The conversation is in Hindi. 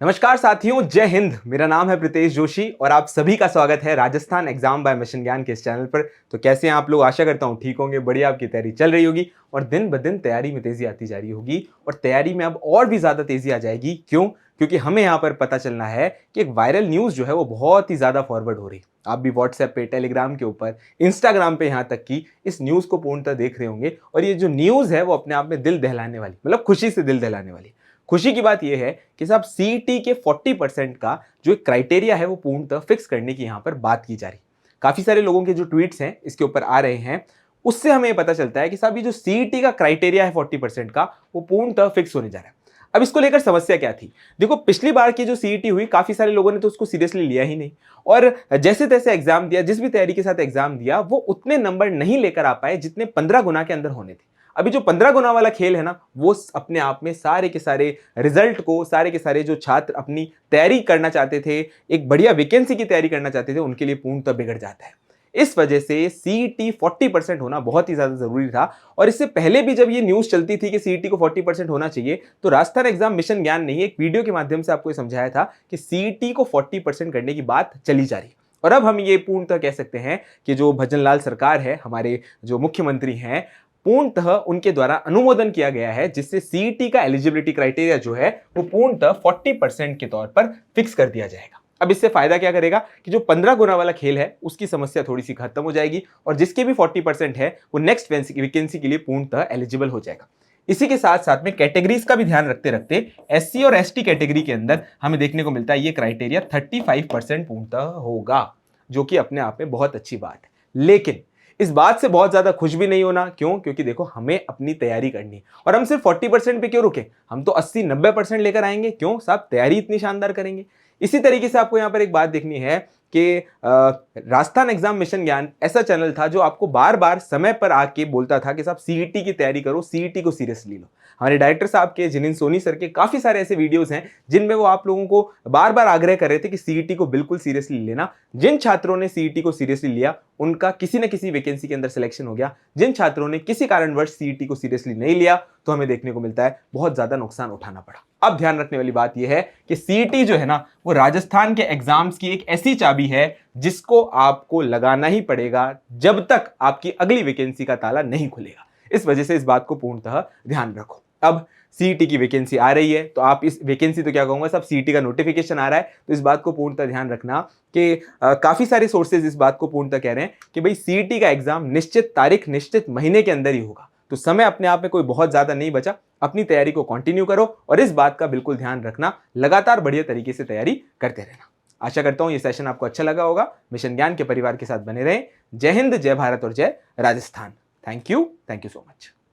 नमस्कार साथियों, जय हिंद। मेरा नाम है प्रितेश जोशी और आप सभी का स्वागत है राजस्थान एग्जाम बाय मिशन ज्ञान के इस चैनल पर। तो कैसे हैं आप लोग? आशा करता हूं ठीक होंगे, बढ़िया आपकी तैयारी चल रही होगी और दिन ब दिन तैयारी में तेजी आती जा रही होगी और तैयारी में अब और भी ज्यादा तेजी आ जाएगी। क्यों? क्योंकि हमें यहाँ पर पता चलना है कि एक वायरल न्यूज जो है वो बहुत ही ज्यादा फॉरवर्ड हो रही है। आप भी व्हाट्सएप पे, टेलीग्राम के ऊपर, इंस्टाग्राम पे यहाँ तक कि इस न्यूज को पूर्णतः देख रहे होंगे और ये जो न्यूज है वो अपने आप में दिल दहलाने वाली, मतलब खुशी से दिल दहलाने वाली। खुशी की बात यह है कि साहब सीईटी के 40% का जो एक क्राइटेरिया है वो पूर्णतः फिक्स करने की यहां पर बात की जा रही। काफी सारे लोगों के जो ट्वीट्स हैं इसके ऊपर आ रहे हैं, उससे हमें पता चलता है कि साहब ये जो सीईटी का क्राइटेरिया है 40% का, वो पूर्णतः फिक्स होने जा रहा है। अब इसको लेकर समस्या क्या थी? देखो, पिछली बार की जो सीईटी हुई, काफी सारे लोगों ने तो उसको सीरियसली लिया ही नहीं और जैसे तैसे एग्जाम दिया, जिस भी तैयारी के साथ एग्जाम दिया वो उतने नंबर नहीं लेकर आ पाए जितने 15 गुना के अंदर होने थे। अभी जो 15 गुना वाला खेल है ना, वो अपने आप में सारे के सारे रिजल्ट को, सारे के सारे जो छात्र अपनी तैयारी करना चाहते थे, एक बढ़िया वैकेंसी की तैयारी करना चाहते थे, उनके लिए पूर्णतः बिगड़ जाता है। इस वजह से सीईटी 40% होना बहुत ही ज्यादा जरूरी था। और इससे पहले भी जब ये न्यूज चलती थी कि सीईटी को 40% होना चाहिए, तो राजस्थान एग्जाम मिशन ज्ञान ने एक वीडियो के माध्यम से आपको समझाया था कि सीईटी को 40% करने की बात चली जा रही। और अब हम ये पूर्णतः कह सकते हैं कि जो भजन लाल सरकार है, हमारे जो मुख्यमंत्री हैं, पूर्णतः उनके द्वारा अनुमोदन किया गया है, जिससे सीईटी का एलिजिबिलिटी क्राइटेरिया जो है वो पूर्णतः 40% के तौर पर फिक्स कर दिया जाएगा। अब इससे फायदा क्या करेगा कि जो 15 गुना वाला खेल है उसकी समस्या थोड़ी सी खत्म हो जाएगी और जिसके भी 40% है वो नेक्स्ट वैकेंसी के लिए पूर्णतः एलिजिबल हो जाएगा। इसी के साथ साथ में कैटेगरीज का भी ध्यान रखते रखते एससी और एसटी कैटेगरी के अंदर हमें देखने को मिलता है ये क्राइटेरिया 35% पूर्णतः होगा, जो कि अपने आप में बहुत अच्छी बात है। लेकिन इस बात से बहुत ज्यादा खुश भी नहीं होना। क्यों? क्योंकि देखो, हमें अपनी तैयारी करनी है और हम सिर्फ 40% पे क्यों रुके, हम तो 80-90% लेकर आएंगे। क्यों साहब? तैयारी इतनी शानदार करेंगे। इसी तरीके से आपको यहां पर एक बात देखनी है कि राजस्थान एग्जाम मिशन ज्ञान ऐसा चैनल था जो आपको बार बार समय पर आके बोलता था कि साहब सीईटी की तैयारी करो, सीईटी को सीरियसली लो। हमारे डायरेक्टर साहब के, जिनिन सोनी सर के काफी सारे ऐसे वीडियोस हैं जिनमें वो आप लोगों को बार बार आग्रह कर रहे थे कि सीईटी को बिल्कुल सीरियसली लेना। जिन छात्रों ने सीईटी को सीरियसली लिया उनका किसी न किसी वैकेंसी के अंदर सिलेक्शन हो गया। जिन छात्रों ने किसी कारणवश सीईटी को सीरियसली नहीं लिया तो हमें देखने को मिलता है बहुत ज्यादा नुकसान उठाना पड़ा। अब ध्यान रखने वाली बात यह है कि सीईटी जो है ना, वो राजस्थान के एग्जाम्स की एक ऐसी चाबी है जिसको आपको लगाना ही पड़ेगा जब तक आपकी अगली वैकेंसी का ताला नहीं खुलेगा। इस वजह से इस बात को पूर्णतः ध्यान रखो। अब सीईटी की वैकेंसी आ रही है तो आप इस वैकेंसी तो क्या कहूंगा, सब सीईटी का नोटिफिकेशन आ रहा है, तो इस बात को पूर्णतः ध्यान रखना कि काफी सारे सोर्सेज इस बात को पूर्णतः कह रहे हैं कि भाई सीईटी का एग्जाम निश्चित तारीख, निश्चित महीने के अंदर ही होगा। तो समय अपने आप में कोई बहुत ज्यादा नहीं बचा। अपनी तैयारी को कंटिन्यू करो और इस बात का बिल्कुल ध्यान रखना, लगातार बढ़िया तरीके से तैयारी करते रहना। आशा करता हूं ये सेशन आपको अच्छा लगा होगा। मिशन ज्ञान के परिवार के साथ बने रहें। जय हिंद, जय भारत और जय Rajasthan. Thank you so much.